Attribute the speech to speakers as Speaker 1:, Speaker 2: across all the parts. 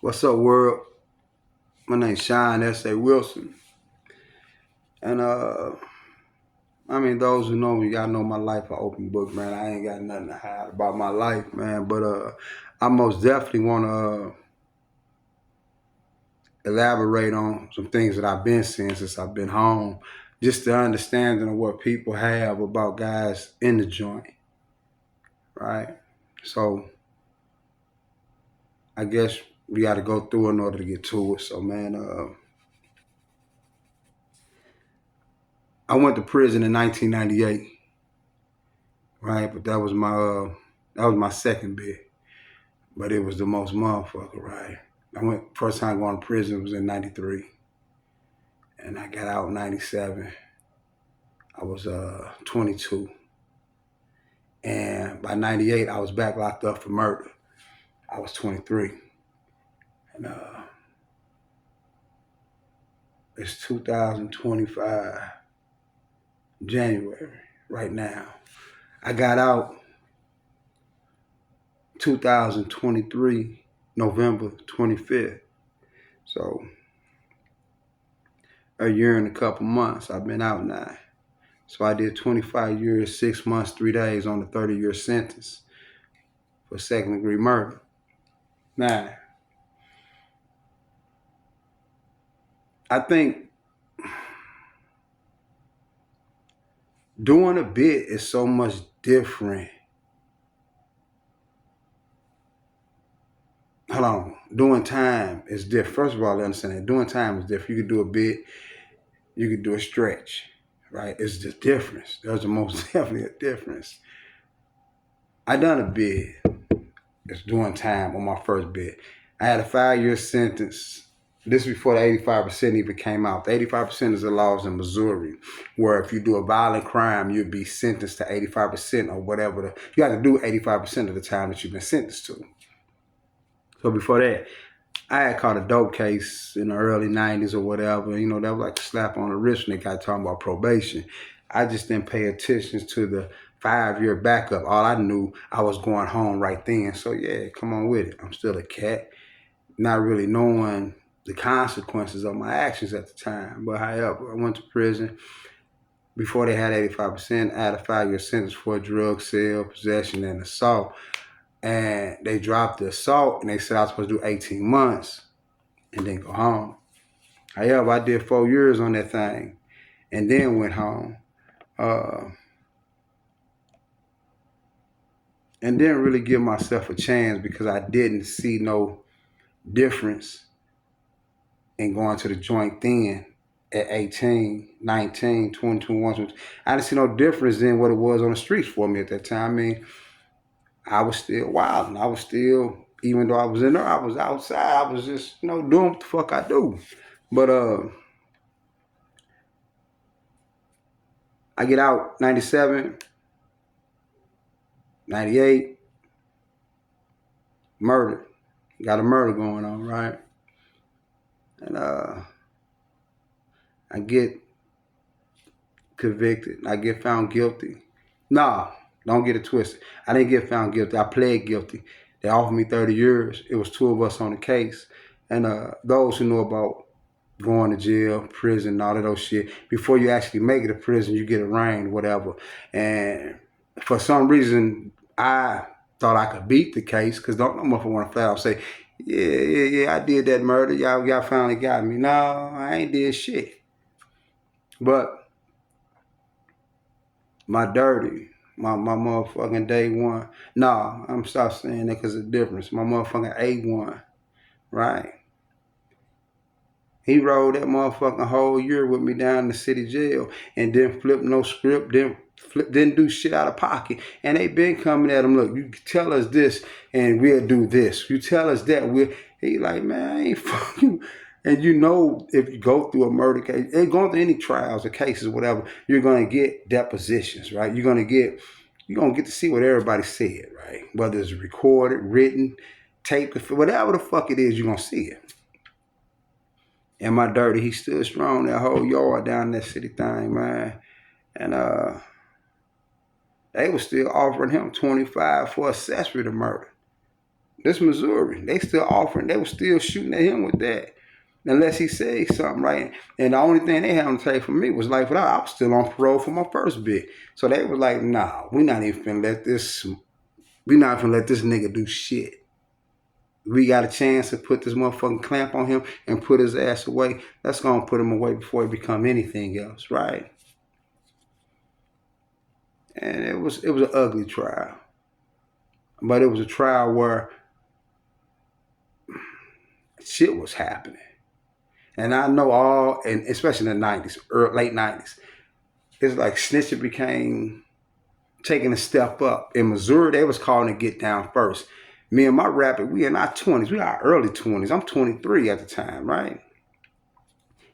Speaker 1: What's up, world? My name's Sean S.A. Wilson. And I mean, those who know me, y'all know my life an open book, man. I ain't got nothing to hide about my life, man. But I most definitely want to elaborate on some things that I've been seeing since I've been home. Just the understanding of what people have about guys in the joint, right? So I guess we got to go through in order to get to it. So, man, I went to prison in 1998, right? But that was my second bid. But it was the most motherfucker, right? I went first time going to prison was in '93, and I got out in '97. I was 22, and by '98 I was back locked up for murder. I was 23, and it's 2025 January right now. I got out 2023 November 25th. So a year and a couple months I've been out now. So I did 25 years, 6 months, 3 days on a 30-year sentence for second degree murder. Now, I think doing a bit is so much different. Hold on. Doing time is different. First of all, I understand that. Doing time is different. You could do a bit, you could do a stretch, right? It's just difference. There's the most definitely a difference. I done a bit. It's doing time on my first bit. I had a 5-year sentence. This before the 85% even came out. The 85% is the laws in Missouri, where if you do a violent crime, you'd be sentenced to 85% or whatever. You have to do 85% of the time that you've been sentenced to. So before that, I had caught a dope case in the early 90s or whatever. You know, that was like a slap on the wrist when they got talking about probation. I just didn't pay attention to the 5-year backup. All I knew, I was going home right then. So yeah, come on with it. I'm still a cat, not really knowing the consequences of my actions at the time. But however, I went to prison. Before they had 85%, I had a 5-year sentence for drug sale, possession, and assault. And they dropped the assault, and they said I was supposed to do 18 months and then go home. However, I did 4 years on that thing and then went home. And didn't really give myself a chance because I didn't see no difference in going to the joint then at 18, 19, 20, 21. I didn't see no difference in what it was on the streets for me at that time. I mean, I was still wild, and I was still, even though I was in there, I was outside. I was just, doing what the fuck I do. But I get out 97, 98, murder. Got a murder going on, right? And I get convicted. I get found guilty. Nah, don't get it twisted. I didn't get found guilty. I pled guilty. They offered me 30 years. It was 2 of us on the case. And those who know about going to jail, prison, all of those shit, before you actually make it to prison, you get arraigned, whatever. And for some reason, I thought I could beat the case, because don't no motherfucker want to flat out say, yeah, I did that murder. Y'all finally got me. No, I ain't did shit. But my dirty, my motherfucking day one. Nah, I'm stop saying that because of the difference. My motherfucking A1, right? He rode that motherfucking whole year with me down in the city jail and didn't flip no script, didn't do shit out of pocket. And they been coming at him, look, you tell us this and we'll do this. You tell us that, he like, man, I ain't fucking. And if you go through a murder case, and going through any trials or cases, whatever, you're gonna get depositions, right? You're gonna get to see what everybody said, right? Whether it's recorded, written, taped, whatever the fuck it is, you're gonna see it. And my dirty, he stood strong that whole yard down that city thing, man. And they was still offering him 25 for accessory to murder. This Missouri, they still offering, they were still shooting at him with that. Unless he said something, right? And the only thing they had on the table for me was like, but I was still on parole for my first bit. So they was like, nah, we're not even finna let this nigga do shit. We got a chance to put this motherfucking clamp on him and put his ass away. Let's go and put him away before he become anything else, right? And it was an ugly trial. But it was a trial where shit was happening. And I know and especially in the 90s, late 90s, it's like snitching became taking a step up. In Missouri, they was calling it get down first. Me and my rapper, we in our 20s. We our early 20s. I'm 23 at the time, right?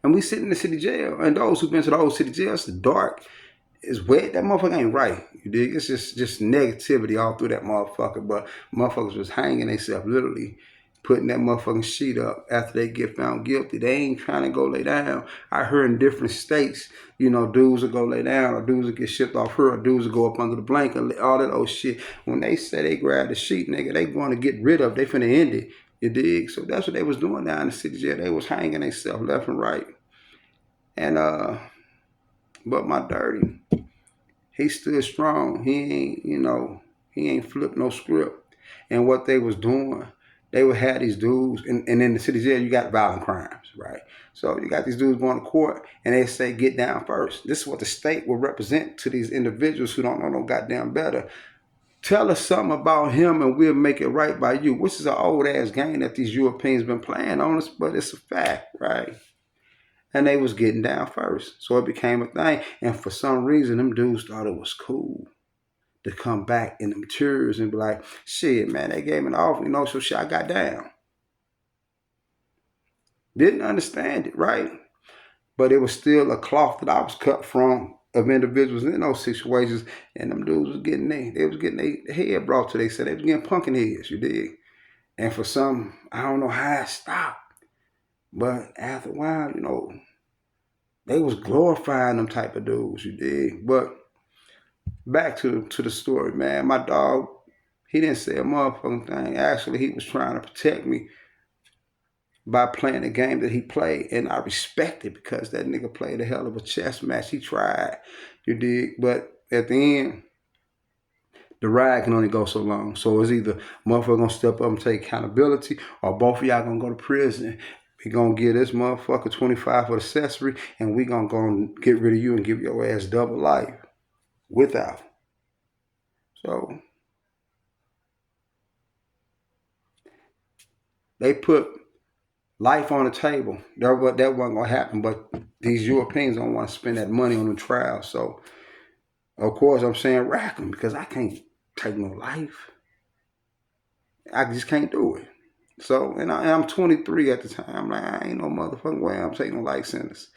Speaker 1: And we sit in the city jail. And those who've been to the old city jail, it's dark, it's wet. That motherfucker ain't right. You dig? It's just negativity all through that motherfucker. But motherfuckers was hanging themselves, literally putting that motherfucking sheet up after they get found guilty. They ain't trying to go lay down. I heard in different states, you know, dudes will go lay down, or dudes will get shipped off here, or dudes will go up under the blanket, all that old shit. When they say they grab the sheet, nigga, they want to get rid of it. They finna end it. You dig? So that's what they was doing down in the city jail. They was hanging themselves left and right. And but my dirty, he stood strong. He ain't, you know, he ain't flipped no script. And what they was doing, they would have these dudes, and in the city jail, you got violent crimes, right? So you got these dudes going to court, and they say, get down first. This is what the state will represent to these individuals who don't know no goddamn better. Tell us something about him, and we'll make it right by you, which is an old-ass game that these Europeans been playing on us, but it's a fact, right? And they was getting down first. So it became a thing. And for some reason, them dudes thought it was cool to come back in the materials and be like, shit, man, they gave me an offer, you know, so shit, I got down. Didn't understand it, right? But it was still a cloth that I was cut from of individuals in those situations, and them dudes was getting their head brought to. They said they was getting punkin' heads, you dig? And for some, I don't know how it stopped, but after a while, you know, they was glorifying them type of dudes, you dig? But back to the story, man. My dog, he didn't say a motherfucking thing. Actually, he was trying to protect me by playing the game that he played. And I respect it because that nigga played a hell of a chess match. He tried, you dig? But at the end, the ride can only go so long. So it's either motherfucker gonna step up and take accountability, or both of y'all gonna go to prison. We gonna give this motherfucker 25 for the accessory, and we gonna go and get rid of you and give your ass double life without. So they put life on the table. That wasn't gonna happen. But these Europeans don't want to spend that money on the trial. So of course I'm saying rack them, because I can't take no life. I just can't do it. So, and I'm 23 at the time. I'm like, I ain't no motherfucking way I'm taking no life sentence.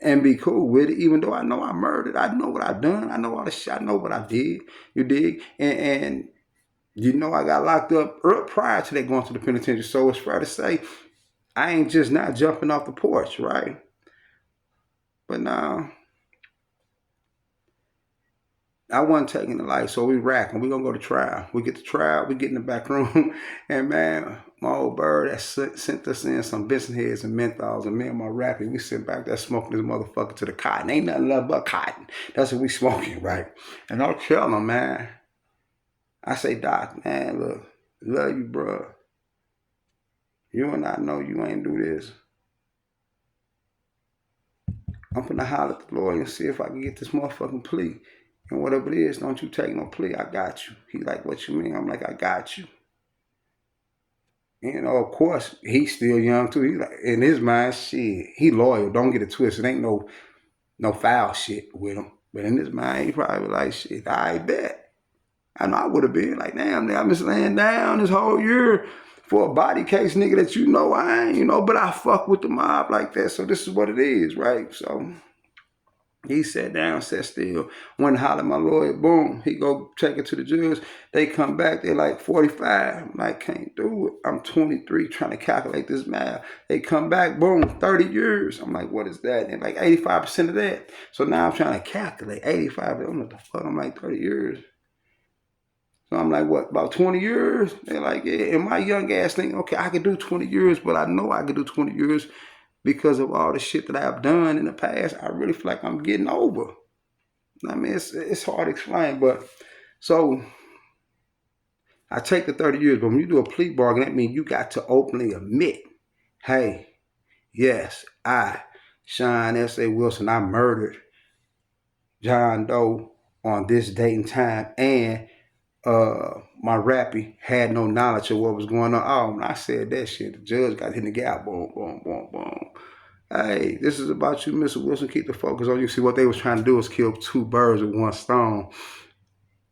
Speaker 1: And be cool with it, even though I know I murdered. I know what I done. I know all the shit. I know what I did. You dig? And you know I got locked up prior to that going to the penitentiary. So it's fair to say I ain't just not jumping off the porch, right? But now I wasn't taking the life, so we racking. We gonna go to trial. We get to trial. We get in the back room, and man, my old bird that sent us in some Benson heads and menthols, and me and my rapping, we sit back there smoking this motherfucker to the cotton. Ain't nothing left but cotton. That's what we smoking, right? And I'll tell them, man. I say, Doc, man, look, love you, bro. You and I know you ain't do this. I'm finna holler at the lawyer and see if I can get this motherfucking plea. And whatever it is, don't you take no plea. I got you. He like, what you mean? I'm like, I got you. You know, of course, he's still young too. He like, in his mind, shit, he loyal. Don't get it twisted. Ain't no foul shit with him. But in his mind, he probably like, shit, I bet. I know I would have been like, damn, I've been laying down this whole year for a body case, nigga, that you know I ain't, you know, but I fuck with the mob like that. So this is what it is, right? So he sat down, sat still, went and hollered at my lawyer, boom, he go take it to the judge. They come back, they like 45. I'm like, can't do it. I'm 23 trying to calculate this math. They come back, boom, 30 years. I'm like, what is that? And like 85% of that. So now I'm trying to calculate 85. I don't know what the fuck, I'm like 30 years. So I'm like, what, about 20 years? They're like, yeah. And my young ass thinking, okay, I could do 20 years, but I know I could do 20 years because of all the shit that I've done in the past. I really feel like I'm getting over. I mean, it's hard to explain, but so I take the 30 years, but when you do a plea bargain, that means you got to openly admit, hey, yes, I, Sean S.A. Wilson, I murdered John Doe on this date and time, and my rappy had no knowledge of what was going on. Oh, when I said that shit, the judge got hit in the gap. Boom, boom, boom, boom. Hey, this is about you, Mr. Wilson. Keep the focus on you. See, what they was trying to do was kill two birds with one stone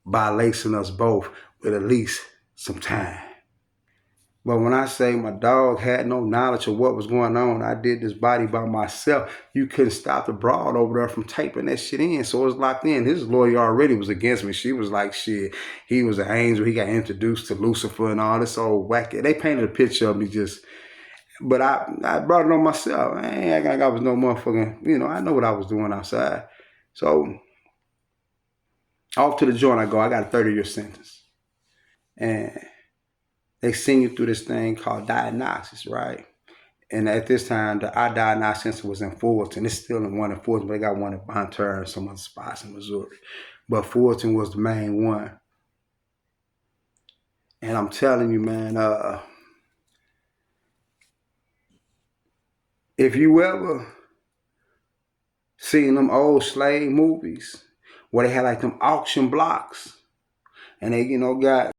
Speaker 1: by lacing us both with at least some time. But when I say my dog had no knowledge of what was going on, I did this body by myself. You couldn't stop the broad over there from taping that shit in. So it was locked in. His lawyer already was against me. She was like, shit, he was an angel. He got introduced to Lucifer and all this old wacky. They painted a picture of me just, but I brought it on myself. I ain't acting like I was no motherfucking, I know what I was doing outside. So off to the joint I go. I got a 30-year sentence. And they send you through this thing called diagnosis, right? And at this time, the I-Diagnosis Center was in Fulton. It's still in one in Fulton, but they got one in Bonterra and some other spots in Missouri. But Fulton was the main one. And I'm telling you, man, if you ever seen them old slave movies where they had like them auction blocks and they, got